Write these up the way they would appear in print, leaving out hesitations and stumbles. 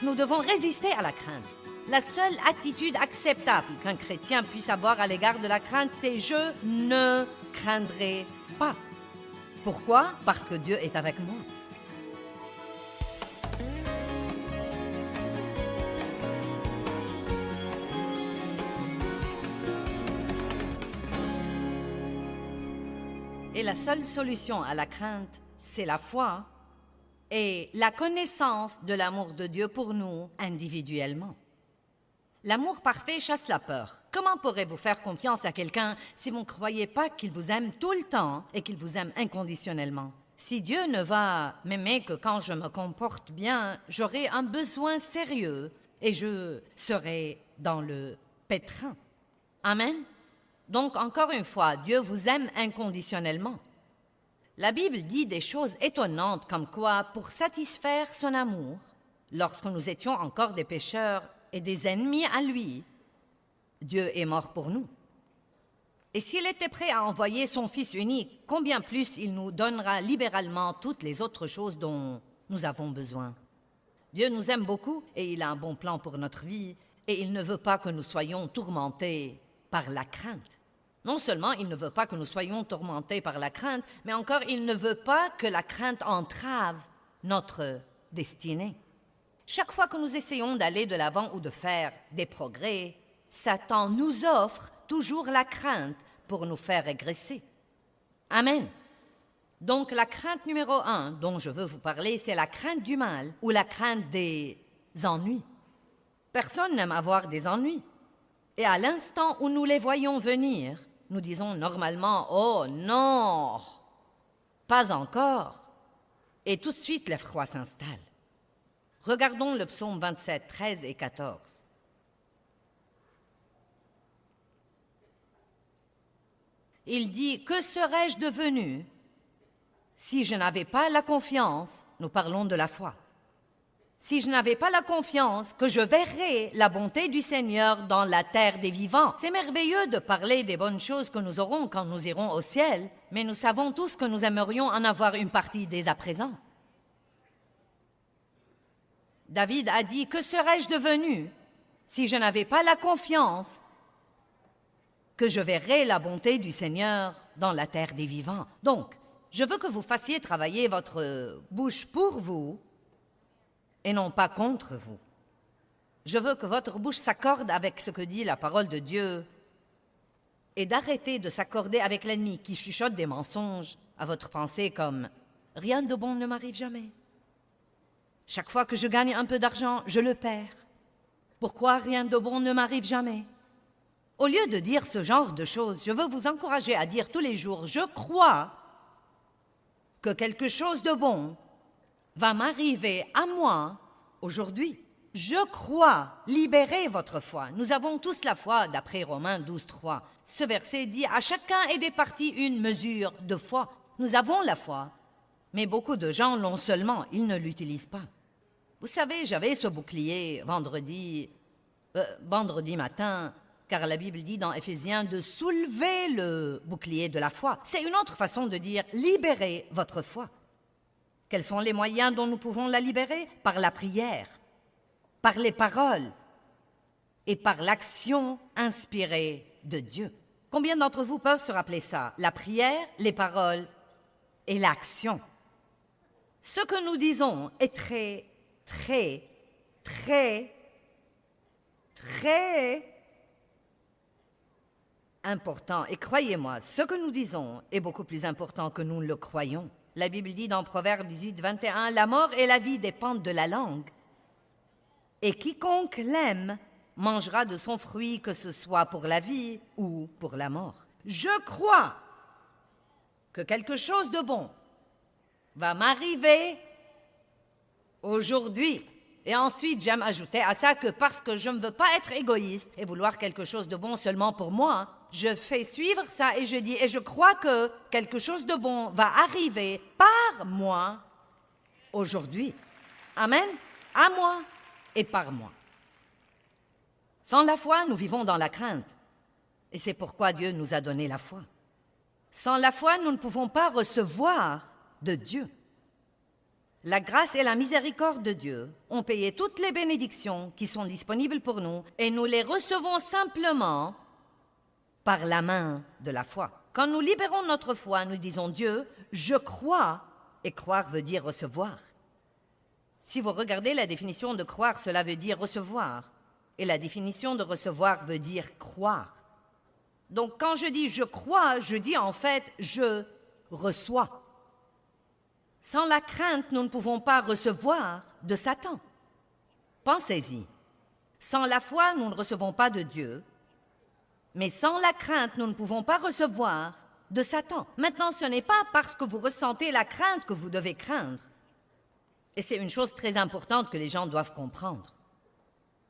Nous devons résister à la crainte. La seule attitude acceptable qu'un chrétien puisse avoir à l'égard de la crainte, c'est « je ne craindrai pas ». Pourquoi? Parce que Dieu est avec moi. Et la seule solution à la crainte, c'est la foi et la connaissance de l'amour de Dieu pour nous individuellement. L'amour parfait chasse la peur. Comment pourrez-vous faire confiance à quelqu'un si vous ne croyez pas qu'il vous aime tout le temps et qu'il vous aime inconditionnellement? Si Dieu ne va m'aimer que quand je me comporte bien, j'aurai un besoin sérieux et je serai dans le pétrin. Amen? Donc, encore une fois, Dieu vous aime inconditionnellement. La Bible dit des choses étonnantes comme quoi, pour satisfaire son amour, lorsque nous étions encore des pécheurs et des ennemis à lui, Dieu est mort pour nous. Et s'il était prêt à envoyer son Fils unique, combien plus il nous donnera libéralement toutes les autres choses dont nous avons besoin. Dieu nous aime beaucoup et il a un bon plan pour notre vie et il ne veut pas que nous soyons tourmentés par la crainte. Non seulement il ne veut pas que nous soyons tourmentés par la crainte, mais encore il ne veut pas que la crainte entrave notre destinée. Chaque fois que nous essayons d'aller de l'avant ou de faire des progrès, Satan nous offre toujours la crainte pour nous faire régresser. Amen. Donc la crainte numéro 1 dont je veux vous parler, c'est la crainte du mal ou la crainte des ennuis. Personne n'aime avoir des ennuis. Et à l'instant où nous les voyons venir, nous disons normalement « Oh non, pas encore !» Et tout de suite l'effroi s'installe. Regardons le psaume 27, 13 et 14. Il dit « Que serais-je devenu si je n'avais pas la confiance ?» Nous parlons de la foi. Si je n'avais pas la confiance que je verrais la bonté du Seigneur dans la terre des vivants. C'est merveilleux de parler des bonnes choses que nous aurons quand nous irons au ciel, mais nous savons tous que nous aimerions en avoir une partie dès à présent. David a dit « Que serais-je devenu si je n'avais pas la confiance que je verrais la bonté du Seigneur dans la terre des vivants ?» Donc, je veux que vous fassiez travailler votre bouche pour vous et non pas contre vous. Je veux que votre bouche s'accorde avec ce que dit la parole de Dieu et d'arrêter de s'accorder avec l'ennemi qui chuchote des mensonges à votre pensée comme « Rien de bon ne m'arrive jamais. Chaque fois que je gagne un peu d'argent, je le perds. Pourquoi rien de bon ne m'arrive jamais ?» Au lieu de dire ce genre de choses, je veux vous encourager à dire tous les jours « Je crois que quelque chose de bon va m'arriver à moi aujourd'hui. Je crois. » Libérez votre foi. Nous avons tous la foi, d'après Romains 12, 3. Ce verset dit « À chacun est départie une mesure de foi. » Nous avons la foi, mais beaucoup de gens l'ont seulement, ils ne l'utilisent pas. Vous savez, j'avais ce bouclier vendredi matin, car la Bible dit dans Éphésiens de soulever le bouclier de la foi. C'est une autre façon de dire « libérez votre foi ». Quels sont les moyens dont nous pouvons la libérer? Par la prière, par les paroles et par l'action inspirée de Dieu. Combien d'entre vous peuvent se rappeler ça? La prière, les paroles et l'action. Ce que nous disons est très important. Et croyez-moi, ce que nous disons est beaucoup plus important que nous le croyons. La Bible dit dans Proverbe 18, 21, « La mort et la vie dépendent de la langue. Et quiconque l'aime mangera de son fruit, que ce soit pour la vie ou pour la mort. » Je crois que quelque chose de bon va m'arriver aujourd'hui. Et ensuite, j'aime ajouter à ça que parce que je ne veux pas être égoïste et vouloir quelque chose de bon seulement pour moi, je fais suivre ça et je dis, et je crois que quelque chose de bon va arriver par moi aujourd'hui. Amen. À moi et par moi. Sans la foi, nous vivons dans la crainte. Et c'est pourquoi Dieu nous a donné la foi. Sans la foi, nous ne pouvons pas recevoir de Dieu. La grâce et la miséricorde de Dieu ont payé toutes les bénédictions qui sont disponibles pour nous et nous les recevons simplement par la main de la foi. Quand nous libérons notre foi, nous disons Dieu, je crois, et croire veut dire recevoir. Si vous regardez la définition de croire, cela veut dire recevoir. Et la définition de recevoir veut dire croire. Donc quand je dis je crois, je dis en fait je reçois. Sans la crainte, nous ne pouvons pas recevoir de Satan. Pensez-y. Sans la foi, nous ne recevons pas de Dieu. Mais sans la crainte, nous ne pouvons pas recevoir de Satan. Maintenant, ce n'est pas parce que vous ressentez la crainte que vous devez craindre. Et c'est une chose très importante que les gens doivent comprendre.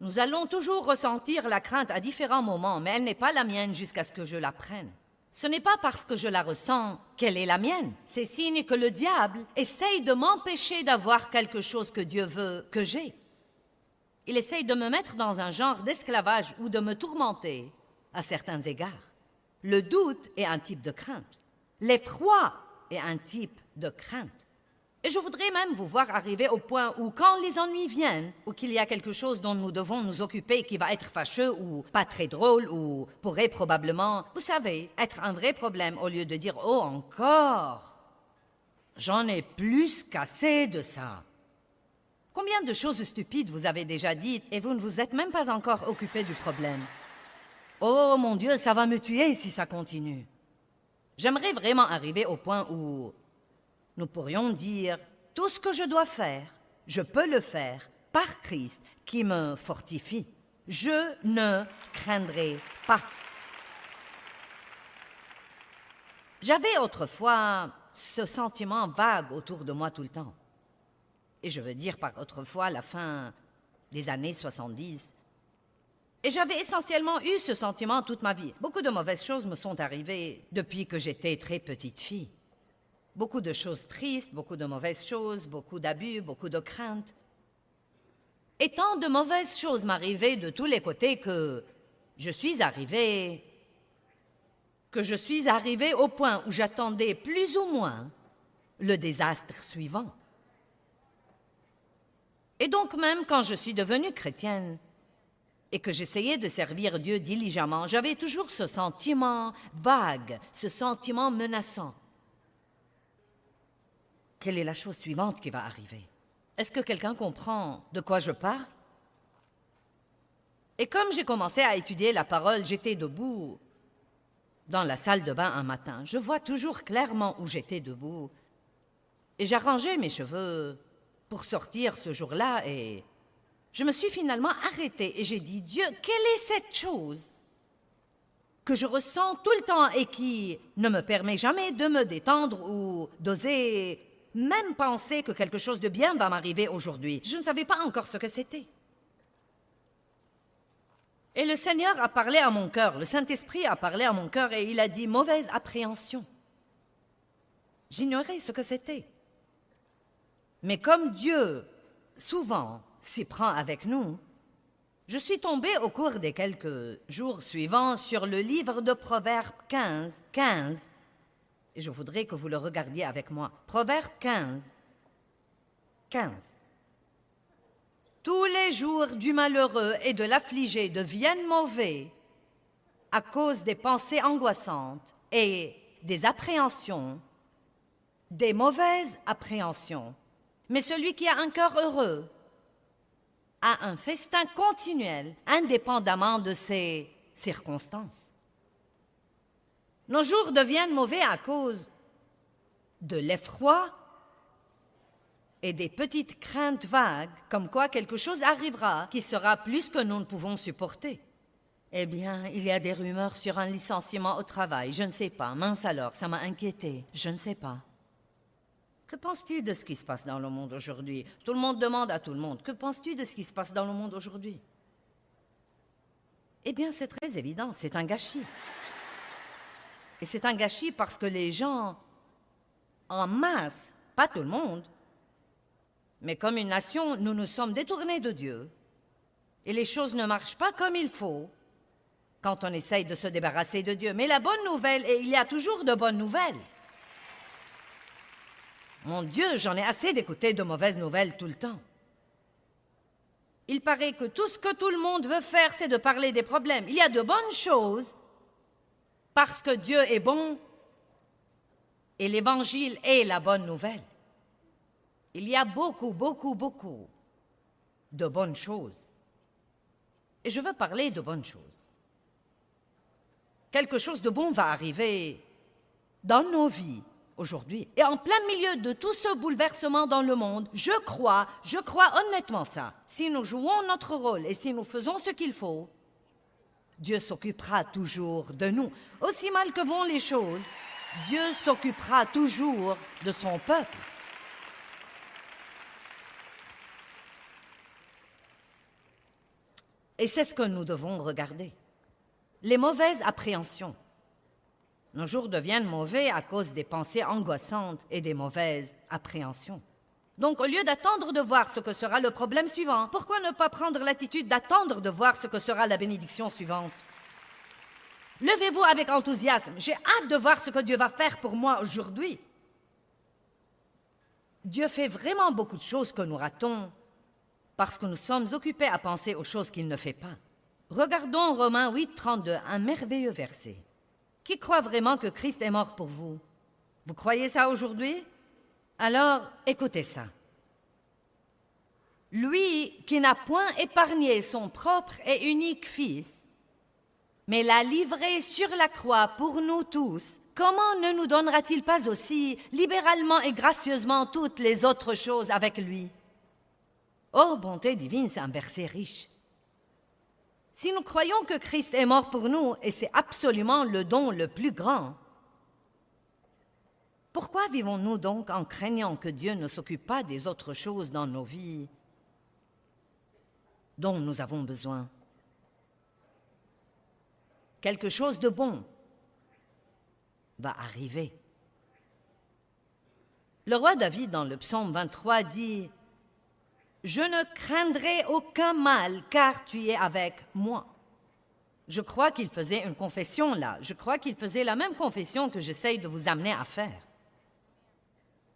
Nous allons toujours ressentir la crainte à différents moments, mais elle n'est pas la mienne jusqu'à ce que je la prenne. Ce n'est pas parce que je la ressens qu'elle est la mienne. C'est signe que le diable essaye de m'empêcher d'avoir quelque chose que Dieu veut que j'ai. Il essaye de me mettre dans un genre d'esclavage ou de me tourmenter à certains égards. Le doute est un type de crainte. L'effroi est un type de crainte. Et je voudrais même vous voir arriver au point où, quand les ennuis viennent, ou qu'il y a quelque chose dont nous devons nous occuper qui va être fâcheux ou pas très drôle ou pourrait probablement, vous savez, être un vrai problème, au lieu de dire « Oh, encore !» J'en ai plus qu'assez de ça. Combien de choses stupides vous avez déjà dites et vous ne vous êtes même pas encore occupé du problème? Oh mon Dieu, ça va me tuer si ça continue. J'aimerais vraiment arriver au point où nous pourrions dire, tout ce que je dois faire, je peux le faire par Christ qui me fortifie. Je ne craindrai pas. J'avais autrefois ce sentiment vague autour de moi tout le temps. Et je veux dire par autrefois la fin des années 70. Et j'avais essentiellement eu ce sentiment toute ma vie. Beaucoup de mauvaises choses me sont arrivées depuis que j'étais très petite fille. Beaucoup de choses tristes, beaucoup de mauvaises choses, beaucoup d'abus, beaucoup de craintes. Et tant de mauvaises choses m'arrivaient de tous les côtés que je suis arrivée au point où j'attendais plus ou moins le désastre suivant. Et donc même quand je suis devenue chrétienne et que j'essayais de servir Dieu diligemment, j'avais toujours ce sentiment vague, ce sentiment menaçant. Quelle est la chose suivante qui va arriver? Est-ce que quelqu'un comprend de quoi je parle? Et comme j'ai commencé à étudier la parole, j'étais debout dans la salle de bain un matin. Je vois toujours clairement où j'étais debout. Et j'arrangeais mes cheveux pour sortir ce jour-là et je me suis finalement arrêtée et j'ai dit, Dieu, quelle est cette chose que je ressens tout le temps et qui ne me permet jamais de me détendre ou d'oser même penser que quelque chose de bien va m'arriver aujourd'hui. Je ne savais pas encore ce que c'était. Et le Seigneur a parlé à mon cœur, le Saint-Esprit a parlé à mon cœur et il a dit « mauvaise appréhension ». J'ignorais ce que c'était. Mais comme Dieu, souvent, s'y prend avec nous, je suis tombée au cours des quelques jours suivants sur le livre de Proverbes 15, et je voudrais que vous le regardiez avec moi. Proverbe 15. Tous les jours du malheureux et de l'affligé deviennent mauvais à cause des pensées angoissantes et des appréhensions, des mauvaises appréhensions. Mais celui qui a un cœur heureux a un festin continuel, indépendamment de ses circonstances. Nos jours deviennent mauvais à cause de l'effroi et des petites craintes vagues, comme quoi quelque chose arrivera qui sera plus que nous ne pouvons supporter. Eh bien, il y a des rumeurs sur un licenciement au travail. Je ne sais pas. Mince alors, ça m'a inquiétée. Je ne sais pas. Que penses-tu de ce qui se passe dans le monde aujourd'hui? Tout le monde demande à tout le monde. Que penses-tu de ce qui se passe dans le monde aujourd'hui? Eh bien, c'est très évident. C'est un gâchis. Et c'est un gâchis parce que les gens, en masse, pas tout le monde, mais comme une nation, nous nous sommes détournés de Dieu. Et les choses ne marchent pas comme il faut quand on essaye de se débarrasser de Dieu. Mais la bonne nouvelle, et il y a toujours de bonnes nouvelles. Mon Dieu, j'en ai assez d'écouter de mauvaises nouvelles tout le temps. Il paraît que tout ce que tout le monde veut faire, c'est de parler des problèmes. Il y a de bonnes choses parce que Dieu est bon et l'Évangile est la bonne nouvelle. Il y a beaucoup, beaucoup, beaucoup de bonnes choses. Et je veux parler de bonnes choses. Quelque chose de bon va arriver dans nos vies aujourd'hui. Et en plein milieu de tout ce bouleversement dans le monde, je crois honnêtement ça. Si nous jouons notre rôle et si nous faisons ce qu'il faut, Dieu s'occupera toujours de nous. Aussi mal que vont les choses, Dieu s'occupera toujours de son peuple. Et c'est ce que nous devons regarder. Les mauvaises appréhensions. Nos jours deviennent mauvais à cause des pensées angoissantes et des mauvaises appréhensions. Donc, au lieu d'attendre de voir ce que sera le problème suivant, pourquoi ne pas prendre l'attitude d'attendre de voir ce que sera la bénédiction suivante? Levez-vous avec enthousiasme. J'ai hâte de voir ce que Dieu va faire pour moi aujourd'hui. Dieu fait vraiment beaucoup de choses que nous ratons parce que nous sommes occupés à penser aux choses qu'il ne fait pas. Regardons Romains 8, 32, un merveilleux verset. Qui croit vraiment que Christ est mort pour vous? Vous croyez ça aujourd'hui? Alors, écoutez ça. Lui qui n'a point épargné son propre et unique Fils, mais l'a livré sur la croix pour nous tous, comment ne nous donnera-t-il pas aussi libéralement et gracieusement toutes les autres choses avec lui? Oh, bonté divine, c'est un verset riche. Si nous croyons que Christ est mort pour nous, et c'est absolument le don le plus grand, pourquoi vivons-nous donc en craignant que Dieu ne s'occupe pas des autres choses dans nos vies dont nous avons besoin? Quelque chose de bon va arriver. Le roi David, dans le psaume 23, dit « Je ne craindrai aucun mal, car tu es avec moi. » Je crois qu'il faisait une confession là. Je crois qu'il faisait la même confession que j'essaye de vous amener à faire.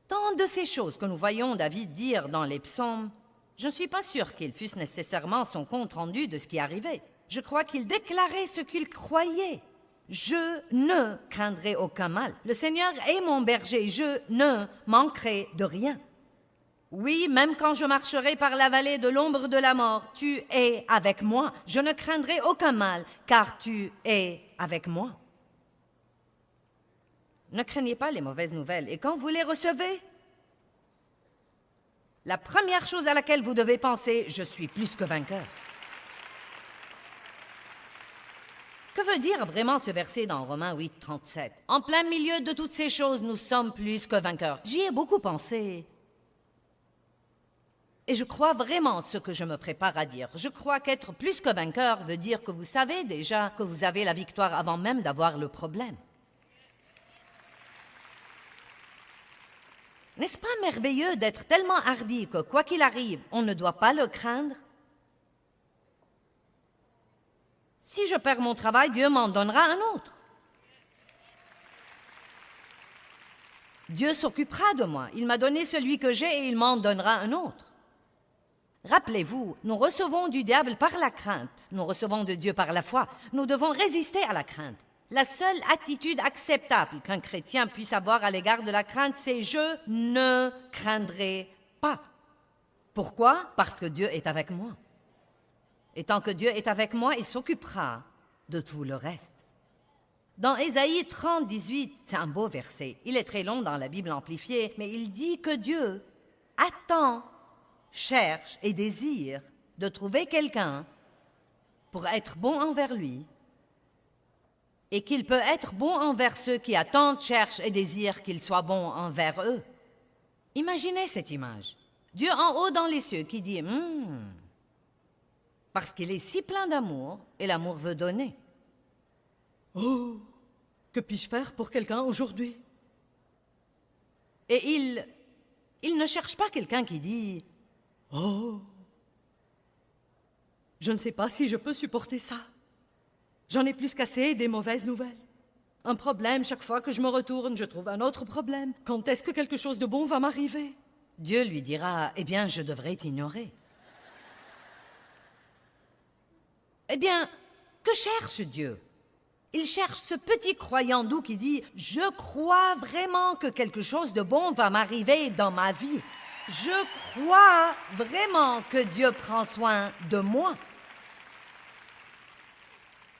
Tant de ces choses que nous voyons David dire dans les psaumes, je ne suis pas sûre qu'ils fussent nécessairement son compte-rendu de ce qui arrivait. Je crois qu'il déclarait ce qu'il croyait. Je ne craindrai aucun mal. Le Seigneur est mon berger, je ne manquerai de rien. Oui, même quand je marcherai par la vallée de l'ombre de la mort, tu es avec moi. Je ne craindrai aucun mal, car tu es avec moi. Ne craignez pas les mauvaises nouvelles. Et quand vous les recevez, la première chose à laquelle vous devez penser, je suis plus que vainqueur. Que veut dire vraiment ce verset dans Romains 8, 37? En plein milieu de toutes ces choses, nous sommes plus que vainqueurs. J'y ai beaucoup pensé. Et je crois vraiment ce que je me prépare à dire. Je crois qu'être plus que vainqueur veut dire que vous savez déjà que vous avez la victoire avant même d'avoir le problème. N'est-ce pas merveilleux d'être tellement hardi que quoi qu'il arrive, on ne doit pas le craindre? Si je perds mon travail, Dieu m'en donnera un autre. Dieu s'occupera de moi. Il m'a donné celui que j'ai et il m'en donnera un autre. Rappelez-vous, nous recevons du diable par la crainte, nous recevons de Dieu par la foi. Nous devons résister à la crainte. La seule attitude acceptable qu'un chrétien puisse avoir à l'égard de la crainte, c'est « je ne craindrai pas ». Pourquoi? Parce que Dieu est avec moi. Et tant que Dieu est avec moi, il s'occupera de tout le reste. Dans Ésaïe 30, 18, c'est un beau verset. Il est très long dans la Bible amplifiée, mais il dit que Dieu attend, cherche et désire de trouver quelqu'un pour être bon envers lui et qu'il peut être bon envers ceux qui attendent, cherchent et désirent qu'il soit bon envers eux. Imaginez cette image. Dieu en haut dans les cieux qui dit parce qu'il est si plein d'amour et l'amour veut donner. Oh, que puis-je faire pour quelqu'un aujourd'hui? Et il ne cherche pas quelqu'un qui dit « Oh, je ne sais pas si je peux supporter ça. J'en ai plus qu'assez des mauvaises nouvelles. Un problème, chaque fois que je me retourne, je trouve un autre problème. Quand est-ce que quelque chose de bon va m'arriver? Dieu lui dira, eh bien, je devrais t'ignorer. Eh bien, que cherche Dieu? Il cherche ce petit croyant doux qui dit « Je crois vraiment que quelque chose de bon va m'arriver dans ma vie. Je crois vraiment que Dieu prend soin de moi. »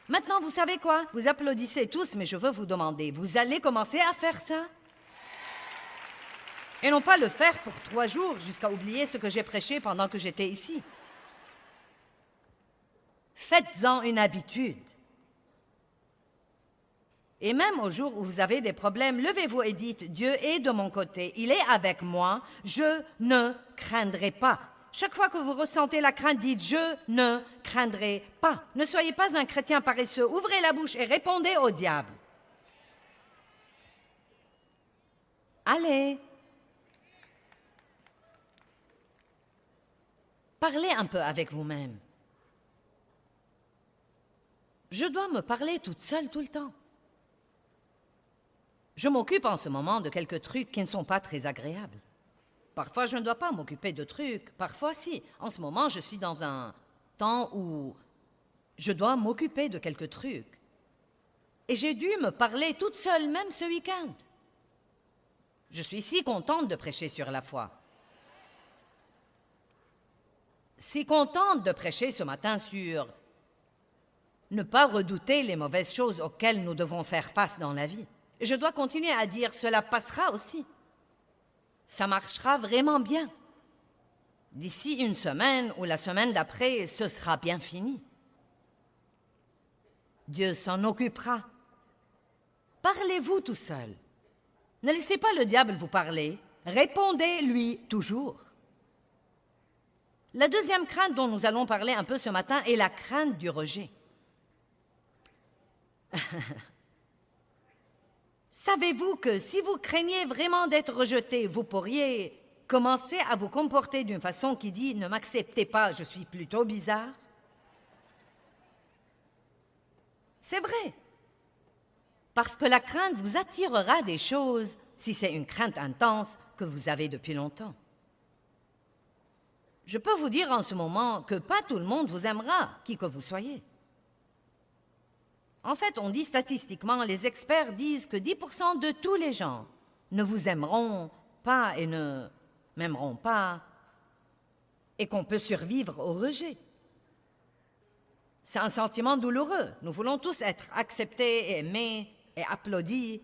Maintenant, vous savez quoi? Vous applaudissez tous, mais je veux vous demander, vous allez commencer à faire ça? Et non pas le faire pour 3 jours jusqu'à oublier ce que j'ai prêché pendant que j'étais ici. Faites-en une habitude. Et même au jour où vous avez des problèmes, levez-vous et dites, Dieu est de mon côté, il est avec moi, je ne craindrai pas. Chaque fois que vous ressentez la crainte, dites, je ne craindrai pas. Ne soyez pas un chrétien paresseux, ouvrez la bouche et répondez au diable. Allez. Parlez un peu avec vous-même. Je dois me parler toute seule tout le temps. Je m'occupe en ce moment de quelques trucs qui ne sont pas très agréables. Parfois, je ne dois pas m'occuper de trucs, parfois si. En ce moment, je suis dans un temps où je dois m'occuper de quelques trucs. Et j'ai dû me parler toute seule, même ce week-end. Je suis si contente de prêcher sur la foi. Si contente de prêcher ce matin sur ne pas redouter les mauvaises choses auxquelles nous devons faire face dans la vie. Et je dois continuer à dire, cela passera aussi. Ça marchera vraiment bien. D'ici une semaine ou la semaine d'après, ce sera bien fini. Dieu s'en occupera. Parlez-vous tout seul. Ne laissez pas le diable vous parler. Répondez-lui toujours. La deuxième crainte dont nous allons parler un peu ce matin est la crainte du rejet. Savez-vous que si vous craignez vraiment d'être rejeté, vous pourriez commencer à vous comporter d'une façon qui dit « Ne m'acceptez pas, je suis plutôt bizarre ». C'est vrai. Parce que la crainte vous attirera des choses si c'est une crainte intense que vous avez depuis longtemps. Je peux vous dire en ce moment que pas tout le monde vous aimera, qui que vous soyez. En fait, on dit statistiquement, les experts disent que 10% de tous les gens ne vous aimeront pas et ne m'aimeront pas, et qu'on peut survivre au rejet. C'est un sentiment douloureux. Nous voulons tous être acceptés, et aimés et applaudis,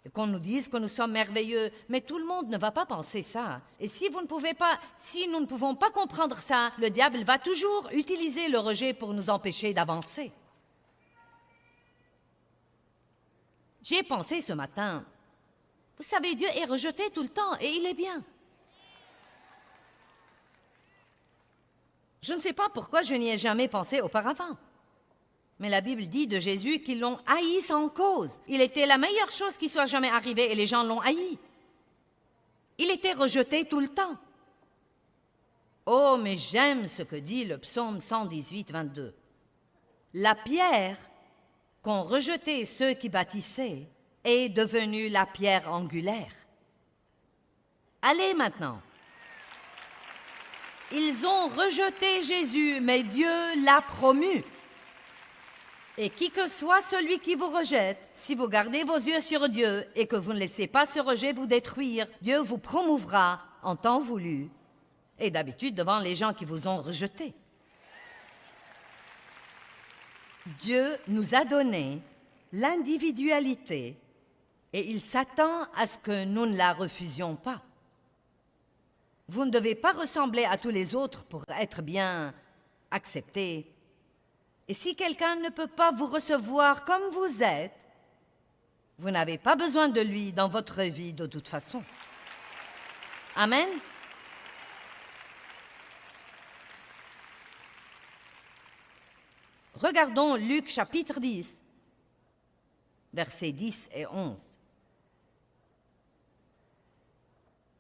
et qu'on nous dise que nous sommes merveilleux, mais tout le monde ne va pas penser ça. Et si nous ne pouvons pas comprendre ça, le diable va toujours utiliser le rejet pour nous empêcher d'avancer. J'y ai pensé ce matin. Vous savez, Dieu est rejeté tout le temps et il est bien. Je ne sais pas pourquoi je n'y ai jamais pensé auparavant. Mais la Bible dit de Jésus qu'ils l'ont haï sans cause. Il était la meilleure chose qui soit jamais arrivée et les gens l'ont haï. Il était rejeté tout le temps. Oh, mais j'aime ce que dit le psaume 118, 22. La pierre qu'ont rejeté ceux qui bâtissaient est devenue la pierre angulaire. Allez maintenant. Ils ont rejeté Jésus, mais Dieu l'a promu. Et qui que soit celui qui vous rejette, si vous gardez vos yeux sur Dieu et que vous ne laissez pas ce rejet vous détruire, Dieu vous promouvra en temps voulu et d'habitude devant les gens qui vous ont rejeté. Dieu nous a donné l'individualité et il s'attend à ce que nous ne la refusions pas. Vous ne devez pas ressembler à tous les autres pour être bien accepté. Et si quelqu'un ne peut pas vous recevoir comme vous êtes, vous n'avez pas besoin de lui dans votre vie de toute façon. Amen. Regardons Luc chapitre 10, versets 10 et 11.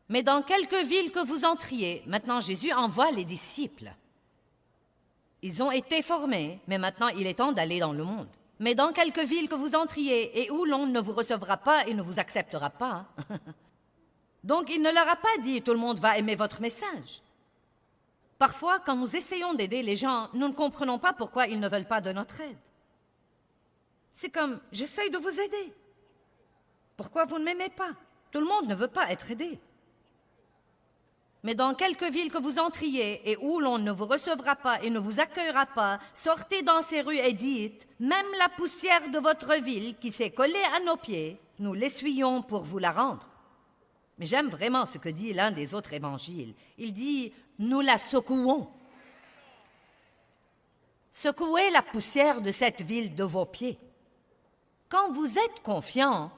Mais dans quelque ville que vous entriez, maintenant Jésus envoie les disciples. Ils ont été formés, mais maintenant il est temps d'aller dans le monde. Mais dans quelque ville que vous entriez et où l'on ne vous recevra pas et ne vous acceptera pas. Donc il ne leur a pas dit « tout le monde va aimer votre message ». Parfois, quand nous essayons d'aider les gens, nous ne comprenons pas pourquoi ils ne veulent pas de notre aide. C'est comme « j'essaye de vous aider ». Pourquoi vous ne m'aimez pas? Tout le monde ne veut pas être aidé. Mais dans quelque ville que vous entriez et où l'on ne vous recevra pas et ne vous accueillera pas, sortez dans ces rues et dites, même la poussière de votre ville qui s'est collée à nos pieds, nous l'essuyons pour vous la rendre. Mais j'aime vraiment ce que dit l'un des autres évangiles. Il dit, nous la secouons. Secouez la poussière de cette ville de vos pieds. Quand vous êtes confiant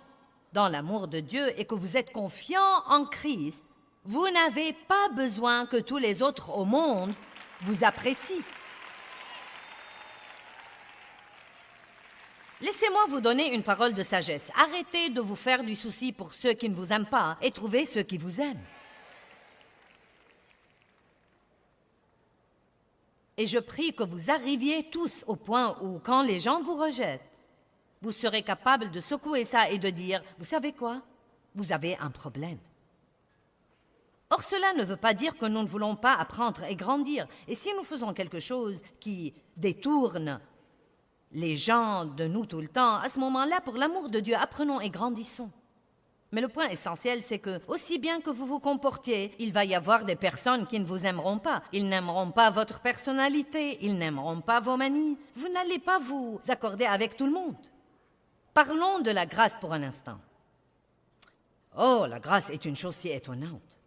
dans l'amour de Dieu et que vous êtes confiant en Christ, vous n'avez pas besoin que tous les autres au monde vous apprécient. Laissez-moi vous donner une parole de sagesse. Arrêtez de vous faire du souci pour ceux qui ne vous aiment pas et trouvez ceux qui vous aiment. Et je prie que vous arriviez tous au point où, quand les gens vous rejettent, vous serez capable de secouer ça et de dire, vous savez quoi? Vous avez un problème. Or, cela ne veut pas dire que nous ne voulons pas apprendre et grandir. Et si nous faisons quelque chose qui détourne les gens de nous tout le temps, à ce moment-là, pour l'amour de Dieu, apprenons et grandissons. Mais le point essentiel, c'est que, aussi bien que vous vous comportiez, il va y avoir des personnes qui ne vous aimeront pas. Ils n'aimeront pas votre personnalité, ils n'aimeront pas vos manies. Vous n'allez pas vous accorder avec tout le monde. Parlons de la grâce pour un instant. Oh, la grâce est une chose si étonnante.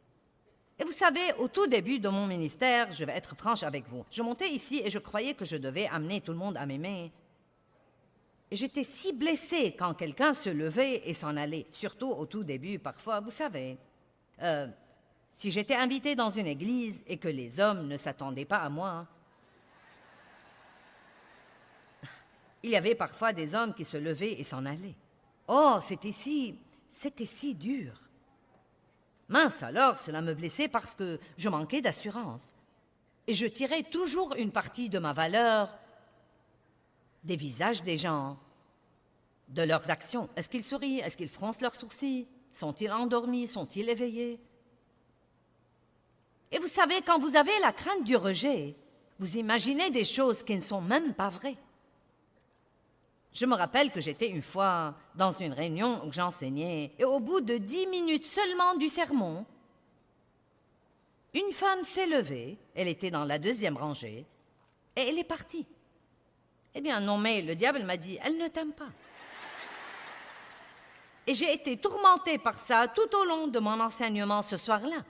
Et vous savez, au tout début de mon ministère, je vais être franche avec vous, je montais ici et je croyais que je devais amener tout le monde à m'aimer. Et j'étais si blessée quand quelqu'un se levait et s'en allait, surtout au tout début, parfois, vous savez. Si j'étais invitée dans une église et que les hommes ne s'attendaient pas à moi, il y avait parfois des hommes qui se levaient et s'en allaient. Oh, c'était si dur. Mince alors, cela me blessait parce que je manquais d'assurance. Et je tirais toujours une partie de ma valeur des visages des gens, de leurs actions. Est-ce qu'ils sourient? Est-ce qu'ils froncent leurs sourcils? Sont-ils endormis? Sont-ils éveillés? Et vous savez, quand vous avez la crainte du rejet, vous imaginez des choses qui ne sont même pas vraies. Je me rappelle que j'étais une fois dans une réunion où j'enseignais et au bout de 10 minutes seulement du sermon, une femme s'est levée, elle était dans la 2e rangée, et elle est partie. Eh bien non, mais le diable m'a dit, elle ne t'aime pas. Et j'ai été tourmentée par ça tout au long de mon enseignement ce soir-là.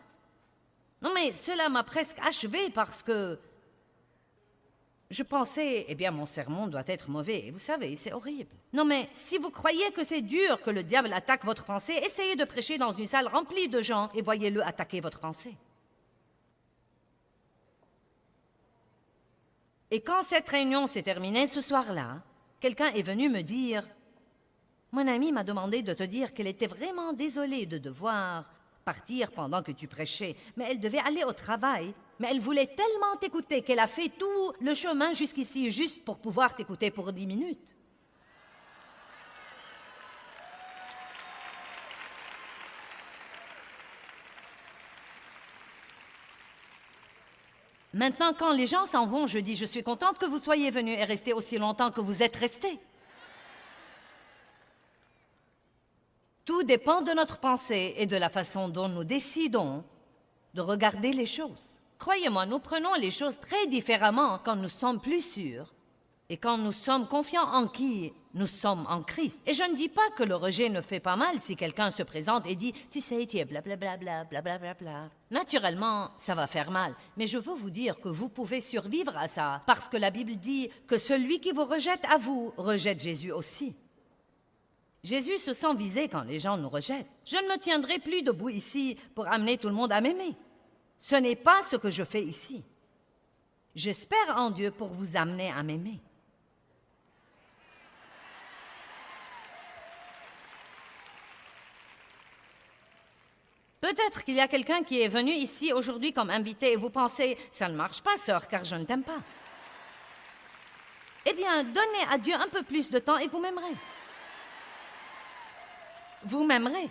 Non mais cela m'a presque achevée parce que je pensais, eh bien, mon sermon doit être mauvais. Et vous savez, c'est horrible. Non, mais si vous croyez que c'est dur que le diable attaque votre pensée, essayez de prêcher dans une salle remplie de gens et voyez-le attaquer votre pensée. Et quand cette réunion s'est terminée ce soir-là, quelqu'un est venu me dire, « Mon amie m'a demandé de te dire qu'elle était vraiment désolée de devoir partir pendant que tu prêchais, mais elle devait aller au travail. Mais elle voulait tellement t'écouter qu'elle a fait tout le chemin jusqu'ici juste pour pouvoir t'écouter pour 10 minutes. » Maintenant, quand les gens s'en vont, je dis « Je suis contente que vous soyez venus et restés aussi longtemps que vous êtes restés. » Tout dépend de notre pensée et de la façon dont nous décidons de regarder les choses. Croyez-moi, nous prenons les choses très différemment quand nous sommes plus sûrs et quand nous sommes confiants en qui nous sommes en Christ. Et je ne dis pas que le rejet ne fait pas mal si quelqu'un se présente et dit « Tu sais, tu es blablabla, blablabla. » Naturellement, ça va faire mal, mais je veux vous dire que vous pouvez survivre à ça parce que la Bible dit que celui qui vous rejette à vous, rejette Jésus aussi. Jésus se sent visé quand les gens nous rejettent. Je ne me tiendrai plus debout ici pour amener tout le monde à m'aimer. Ce n'est pas ce que je fais ici. J'espère en Dieu pour vous amener à m'aimer. Peut-être qu'il y a quelqu'un qui est venu ici aujourd'hui comme invité et vous pensez « Ça ne marche pas, sœur, car je ne t'aime pas. » Eh bien, donnez à Dieu un peu plus de temps et vous m'aimerez. Vous m'aimerez.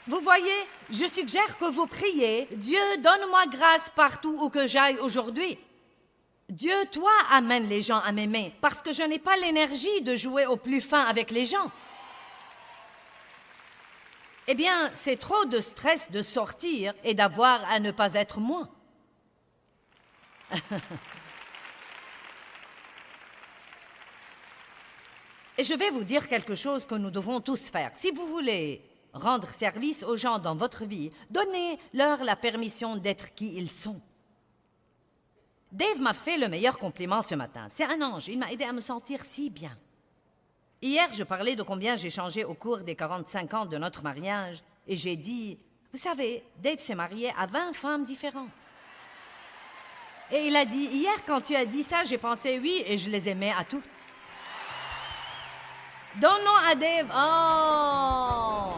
Vous voyez, je suggère que vous priez, Dieu, donne-moi grâce partout où que j'aille aujourd'hui. Dieu, toi, amène les gens à m'aimer, parce que je n'ai pas l'énergie de jouer au plus fin avec les gens. Eh bien, c'est trop de stress de sortir et d'avoir à ne pas être moi. Et je vais vous dire quelque chose que nous devons tous faire. Si vous voulez rendre service aux gens dans votre vie, donnez-leur la permission d'être qui ils sont. Dave m'a fait le meilleur compliment ce matin. C'est un ange, il m'a aidé à me sentir si bien. Hier, je parlais de combien j'ai changé au cours des 45 ans de notre mariage, et j'ai dit, vous savez, Dave s'est marié à 20 femmes différentes. Et il a dit, hier, quand tu as dit ça, j'ai pensé oui, et je les aimais à toutes. Donnons à Dave. Oh!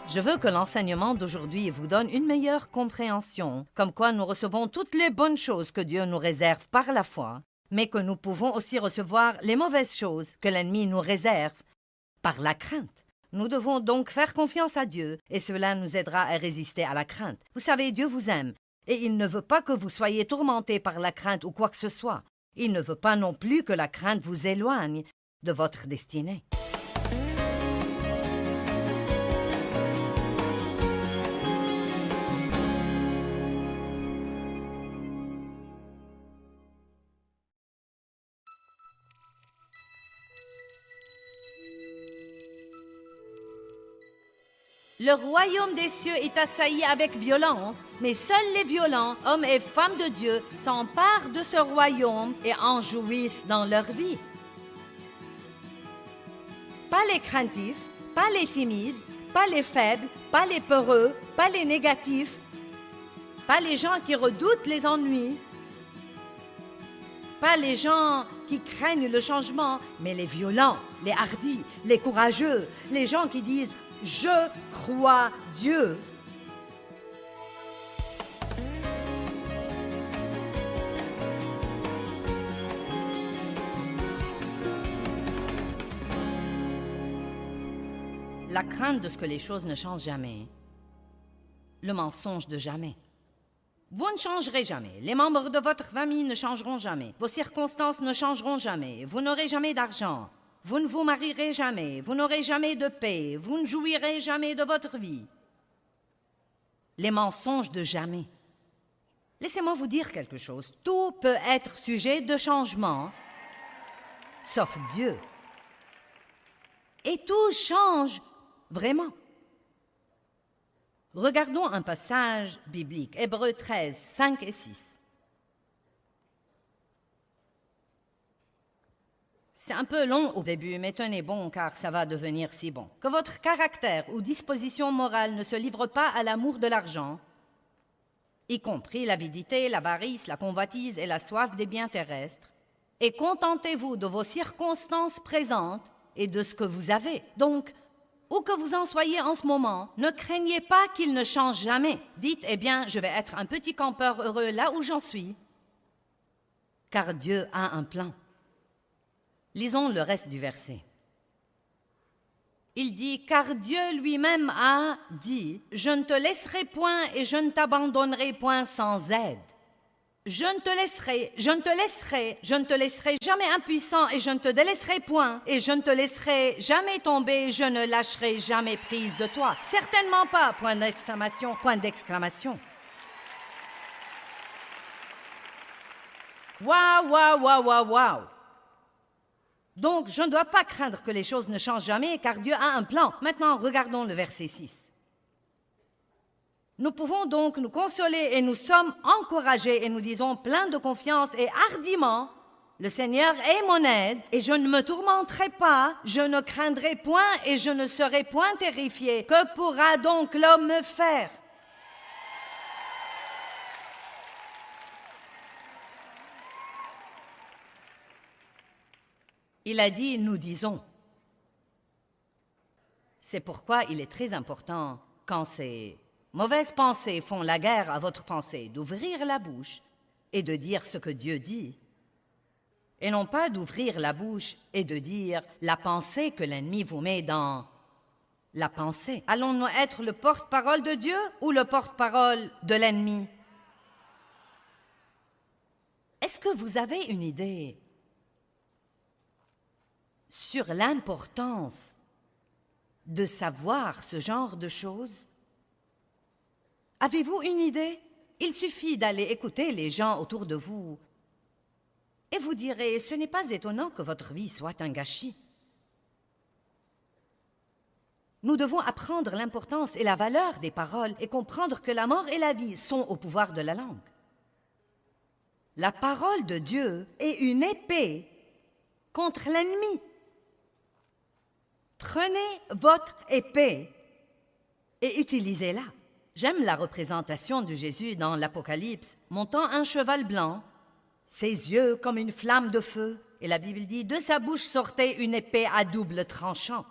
Je veux que l'enseignement d'aujourd'hui vous donne une meilleure compréhension, comme quoi nous recevons toutes les bonnes choses que Dieu nous réserve par la foi, mais que nous pouvons aussi recevoir les mauvaises choses que l'ennemi nous réserve par la crainte. Nous devons donc faire confiance à Dieu, et cela nous aidera à résister à la crainte. Vous savez, Dieu vous aime, et il ne veut pas que vous soyez tourmentés par la crainte ou quoi que ce soit. Il ne veut pas non plus que la crainte vous éloigne de votre destinée. Le royaume des cieux est assailli avec violence, mais seuls les violents, hommes et femmes de Dieu, s'emparent de ce royaume et en jouissent dans leur vie. Pas les craintifs, pas les timides, pas les faibles, pas les peureux, pas les négatifs, pas les gens qui redoutent les ennuis, pas les gens qui craignent le changement, mais les violents, les hardis, les courageux, les gens qui disent « Je crois Dieu ». La crainte de ce que les choses ne changent jamais. Le mensonge de jamais. Vous ne changerez jamais. Les membres de votre famille ne changeront jamais. Vos circonstances ne changeront jamais. Vous n'aurez jamais d'argent. Vous ne vous marierez jamais. Vous n'aurez jamais de paix. Vous ne jouirez jamais de votre vie. Les mensonges de jamais. Laissez-moi vous dire quelque chose. Tout peut être sujet de changement, sauf Dieu. Et tout change. Vraiment. Regardons un passage biblique, Hébreux 13, 5 et 6. C'est un peu long au début, mais tenez bon car ça va devenir si bon. Que votre caractère ou disposition morale ne se livre pas à l'amour de l'argent, y compris l'avidité, l'avarice, la convoitise et la soif des biens terrestres, et contentez-vous de vos circonstances présentes et de ce que vous avez. Donc, où que vous en soyez en ce moment, ne craignez pas qu'il ne change jamais. Dites, eh bien, je vais être un petit campeur heureux là où j'en suis. Car Dieu a un plan. Lisons le reste du verset. Il dit, car Dieu lui-même a dit, je ne te laisserai point et je ne t'abandonnerai point sans aide. Je ne te laisserai, je ne te laisserai, je ne te laisserai jamais impuissant et je ne te délaisserai point et je ne te laisserai jamais tomber, je ne lâcherai jamais prise de toi. Certainement pas, point d'exclamation, point d'exclamation. Waouh, waouh, waouh, waouh, waouh. Donc, je ne dois pas craindre que les choses ne changent jamais car Dieu a un plan. Maintenant, regardons le verset 6. Nous pouvons donc nous consoler et nous sommes encouragés et nous disons plein de confiance et hardiment, le Seigneur est mon aide et je ne me tourmenterai pas, je ne craindrai point et je ne serai point terrifié. Que pourra donc l'homme me faire? Il a dit, nous disons. C'est pourquoi il est très important quand ces mauvaises pensées font la guerre à votre pensée, d'ouvrir la bouche et de dire ce que Dieu dit, et non pas d'ouvrir la bouche et de dire la pensée que l'ennemi vous met dans la pensée. Allons-nous être le porte-parole de Dieu ou le porte-parole de l'ennemi? Est-ce que vous avez une idée sur l'importance de savoir ce genre de choses? Avez-vous une idée? Il suffit d'aller écouter les gens autour de vous et vous direz, ce n'est pas étonnant que votre vie soit un gâchis. Nous devons apprendre l'importance et la valeur des paroles et comprendre que la mort et la vie sont au pouvoir de la langue. La parole de Dieu est une épée contre l'ennemi. Prenez votre épée et utilisez-la. J'aime la représentation de Jésus dans l'Apocalypse, montant un cheval blanc, ses yeux comme une flamme de feu. Et la Bible dit, de sa bouche sortait une épée à double tranchant.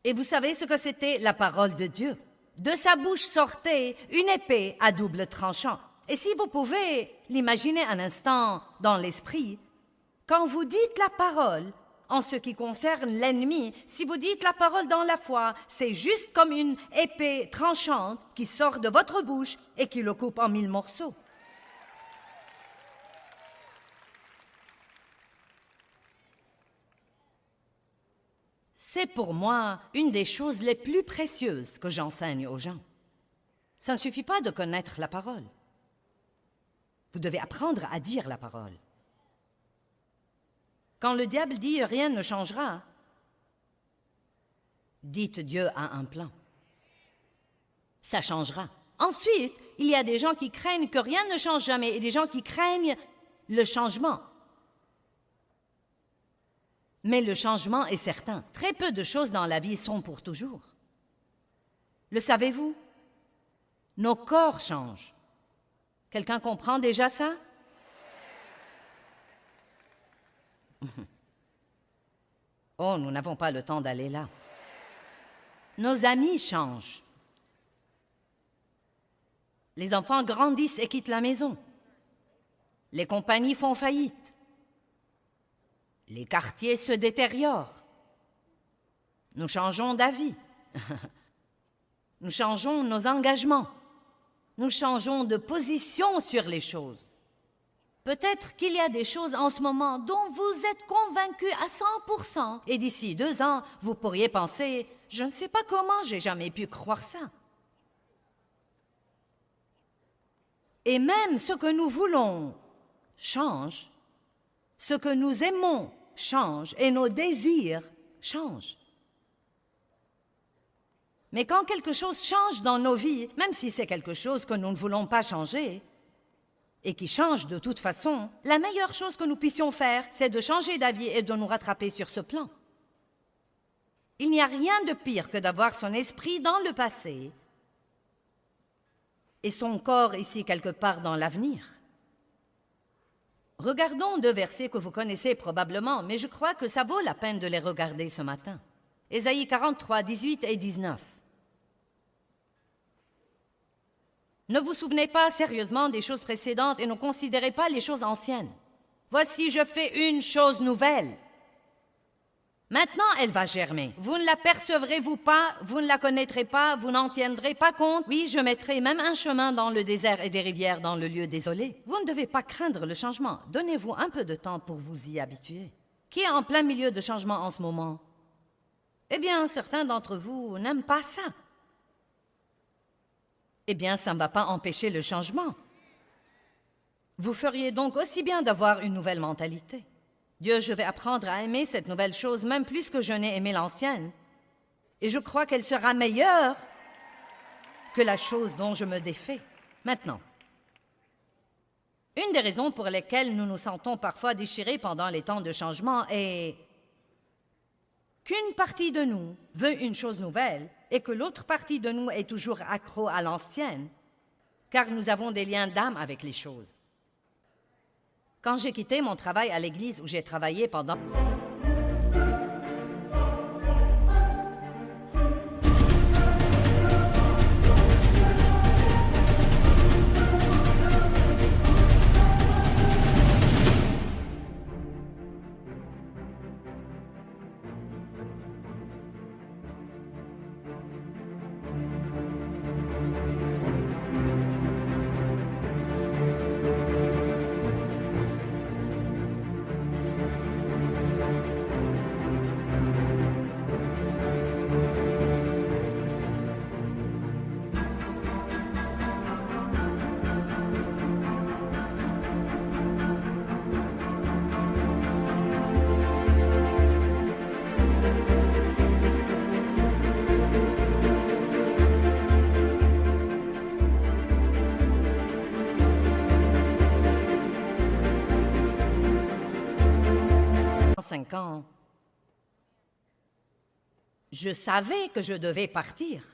Et vous savez ce que c'était la parole de Dieu? De sa bouche sortait une épée à double tranchant. Et si vous pouvez l'imaginer un instant dans l'esprit, quand vous dites la parole, en ce qui concerne l'ennemi, si vous dites la parole dans la foi, c'est juste comme une épée tranchante qui sort de votre bouche et qui le coupe en 1000 morceaux. C'est pour moi une des choses les plus précieuses que j'enseigne aux gens. Ça ne suffit pas de connaître la parole. Vous devez apprendre à dire la parole. Quand le diable dit « rien ne changera », dites « Dieu a un plan ». Ça changera. Ensuite, il y a des gens qui craignent que rien ne change jamais et des gens qui craignent le changement. Mais le changement est certain. Très peu de choses dans la vie sont pour toujours. Le savez-vous? Nos corps changent. Quelqu'un comprend déjà ça? Oh, nous n'avons pas le temps d'aller là. Nos amis changent. Les enfants grandissent et quittent la maison. Les compagnies font faillite. Les quartiers se détériorent. Nous changeons d'avis. Nous changeons nos engagements. Nous changeons de position sur les choses. Peut-être qu'il y a des choses en ce moment dont vous êtes convaincu à 100%. Et d'ici 2 ans, vous pourriez penser, je ne sais pas comment j'ai jamais pu croire ça. Et même ce que nous voulons change, ce que nous aimons change et nos désirs changent. Mais quand quelque chose change dans nos vies, même si c'est quelque chose que nous ne voulons pas changer, et qui change de toute façon, la meilleure chose que nous puissions faire, c'est de changer d'avis et de nous rattraper sur ce plan. Il n'y a rien de pire que d'avoir son esprit dans le passé et son corps ici quelque part dans l'avenir. Regardons 2 versets que vous connaissez probablement, mais je crois que ça vaut la peine de les regarder ce matin. Ésaïe 43, 18 et 19. Ne vous souvenez pas sérieusement des choses précédentes et ne considérez pas les choses anciennes. Voici, je fais une chose nouvelle. Maintenant, elle va germer. Vous ne l'apercevrez-vous pas, vous ne la connaîtrez pas, vous n'en tiendrez pas compte. Oui, je mettrai même un chemin dans le désert et des rivières dans le lieu désolé. Vous ne devez pas craindre le changement. Donnez-vous un peu de temps pour vous y habituer. Qui est en plein milieu de changement en ce moment? Eh bien, certains d'entre vous n'aiment pas ça. Eh bien, ça ne va pas empêcher le changement. Vous feriez donc aussi bien d'avoir une nouvelle mentalité. Dieu, je vais apprendre à aimer cette nouvelle chose, même plus que je n'ai aimé l'ancienne. Et je crois qu'elle sera meilleure que la chose dont je me défais. Maintenant, une des raisons pour lesquelles nous nous sentons parfois déchirés pendant les temps de changement est qu'une partie de nous veut une chose nouvelle et que l'autre partie de nous est toujours accro à l'ancienne, car nous avons des liens d'âme avec les choses. Quand j'ai quitté mon travail à l'église où j'ai travaillé pendant... 45 ans, je savais que je devais partir.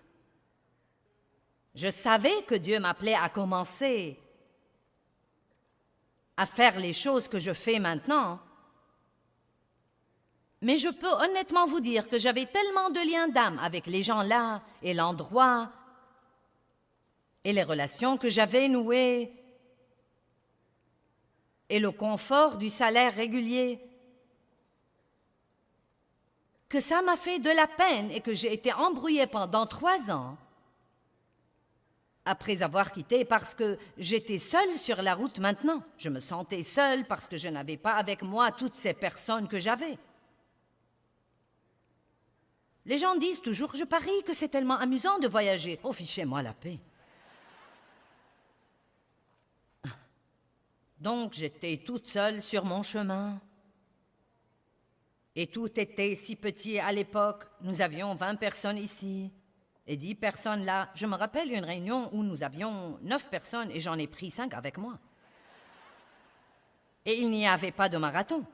Je savais que Dieu m'appelait à commencer à faire les choses que je fais maintenant. Mais je peux honnêtement vous dire que j'avais tellement de liens d'âme avec les gens là et l'endroit et les relations que j'avais nouées et le confort du salaire régulier que ça m'a fait de la peine et que j'ai été embrouillée pendant 3 ans après avoir quitté parce que j'étais seule sur la route maintenant. Je me sentais seule parce que je n'avais pas avec moi toutes ces personnes que j'avais. Les gens disent toujours, je parie que c'est tellement amusant de voyager. Oh, fichez-moi la paix. Donc, j'étais toute seule sur mon chemin. Et tout était si petit à l'époque. Nous avions 20 personnes ici et 10 personnes là. Je me rappelle une réunion où nous avions 9 personnes et j'en ai pris 5 avec moi. Et il n'y avait pas de marathon.